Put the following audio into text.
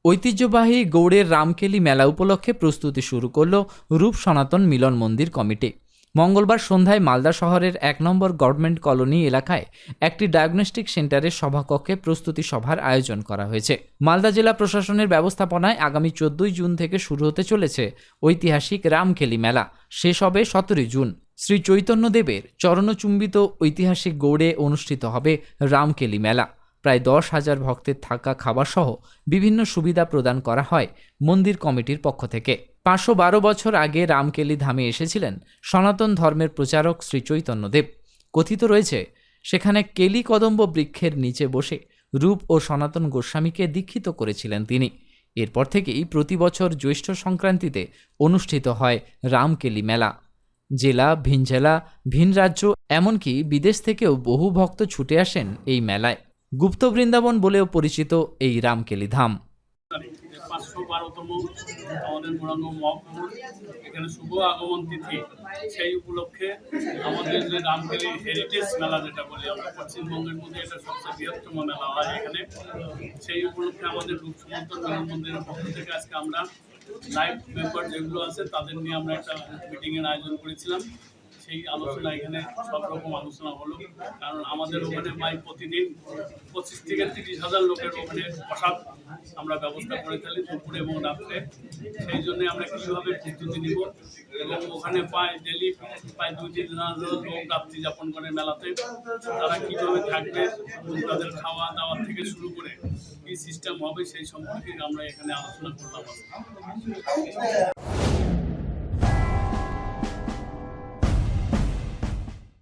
ঐতিহ্যবাহী গৌড়ের রামকেলি মেলা উপলক্ষে প্রস্তুতি শুরু করল রূপ সনাতন মিলন মন্দির কমিটি। মঙ্গলবার সন্ধ্যায় মালদা শহরের ১ নম্বর গভর্নমেন্ট কলোনি এলাকায় একটি ডায়াগনস্টিক সেন্টারের সভাকক্ষে প্রস্তুতি সভার আয়োজন করা হয়েছে। মালদা জেলা প্রশাসনের ব্যবস্থাপনায় আগামী ১৪ জুন থেকে শুরু হতে চলেছে ঐতিহাসিক রামকেলি মেলা। শেষ হবে ১৭ জুন। শ্রী চৈতন্যদেবের চরণচুম্বিত ঐতিহাসিক গৌড়ে অনুষ্ঠিত হবে রামকেলি মেলা। প্রায় ১০,০০০ ভক্তের থাকা খাবার সহ বিভিন্ন সুবিধা প্রদান করা হয় মন্দির কমিটির পক্ষ থেকে। ৫১২ বছর আগে রামকেলি ধামে এসেছিলেন সনাতন ধর্মের প্রচারক শ্রী চৈতন্যদেব। কথিত রয়েছে সেখানে কেলি কদম্ব বৃক্ষের নিচে বসে রূপ ও সনাতন গোস্বামীকে দীক্ষিত করেছিলেন তিনি। এরপর থেকেই প্রতি বছর জ্যৈষ্ঠ সংক্রান্তিতে অনুষ্ঠিত হয় রামকেলি মেলা। জেলা, ভিন জেলা, ভিন রাজ্য, এমনকি বিদেশ থেকেও বহু ভক্ত ছুটে আসেন এই মেলায়। গুপ্ত বৃন্দাবন বলেও পরিচিত এই রামকেলি ধাম। ৫১২তম আমাদের গৌরাঙ্গ মহাপ্রভুর এখানে শুভ আগমন তিথি, সেই উপলক্ষে আমাদের যে রামকেলি হেরিটেজ মেলা যেটা বলি আমরা, পশ্চিমবঙ্গের মধ্যে এটা সবচেয়ে বৃহত্তম মেলা হয় এখানে। সেই উপলক্ষে আমাদের রূপ সনাতন মিলন মন্দিরের পক্ষ থেকে আজকে আমরা লাইভ মেম্বার যেগুলো আছে তাদের নিয়ে আমরা একটা মিটিংয়ের আয়োজন করেছিলাম। সেই আলোচনা এখানে সব রকম আলোচনা হলো, কারণ আমাদের ওখানে প্রায় প্রতিদিন ২৫ থেকে ৩০,০০০ লোকের ওখানে প্রসাদ আমরা ব্যবস্থা করে থাকি দুপুরে এবং রাত্রে। সেই জন্য আমরা কীভাবে প্রস্তুতি নিব এবং ওখানে ডেলি প্রায় ২-৩,০০০ লোক রাত্রি যাপন করে মেলাতে, তারা কীভাবে থাকবে, তাদের খাওয়া দাওয়া থেকে শুরু করে কী সিস্টেম হবে সেই সম্পর্কে আমরা এখানে আলোচনা করলাম।